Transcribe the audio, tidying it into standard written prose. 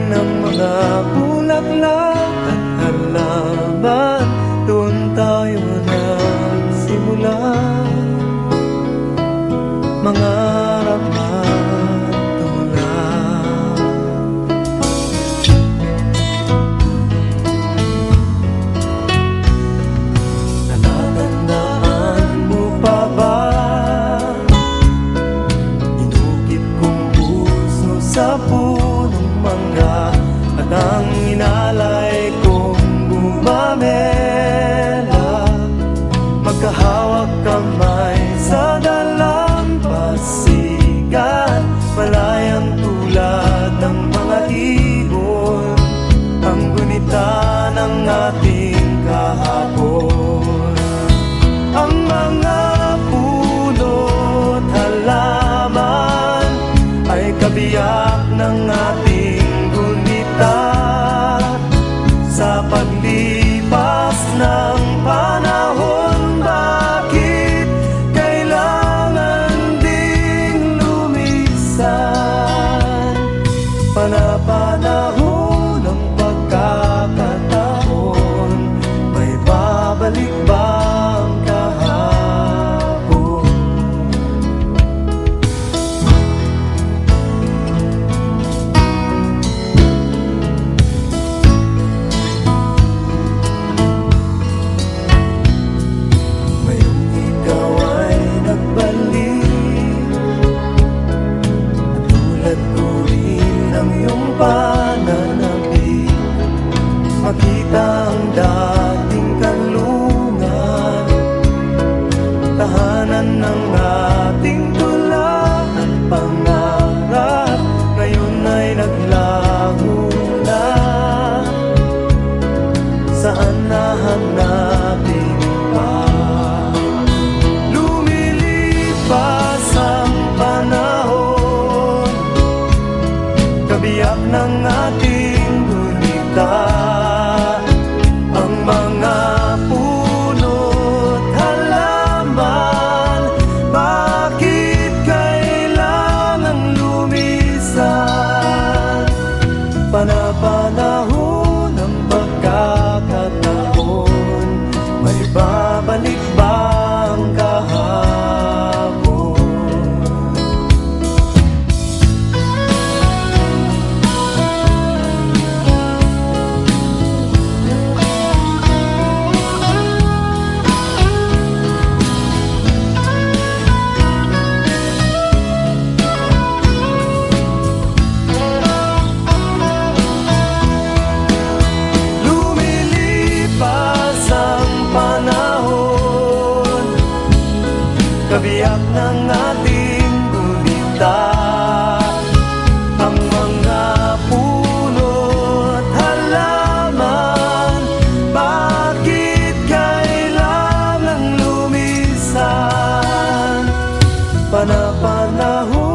ng mga bulaklak at halaman. Doon tayo nagsimula mangarap magtulak. Natatandaan mo pa ba? Inukit kong puso sa punong mangga at ang inalay kong gumamela. Magkahawak kamay sa dalampasigan, malayang tulad ng mga ibon, ang gunita ng ating kahapon. Ang mga puno't halaman ay kabiyak ng ating gunita. Sa paglipas ng panahon, bakit kailangan ding lumisan? Panapanahon ng pagkakataon, may babalik ba ang kahapon? Ngayong ikaw ay nagbalik, tulad ko rin ang iyong pananabik. Makita ang dating kanlungan, tahanan ng ating tula at pangarap. Ngayon ay naglaho na, saan nahanapin pa? Lumilipas ang panahon, kabiyak ng ating gunita. Ang mga puno't halaman, bakit kailangan lumisan? Panapanahon ng pagkakataon, may babalik ba ang kahapon? Lumilipas ang panahon, kabiyak ng ating gunita. Ang mga puno't halaman, bakit kailangan lumisan? Panapanahon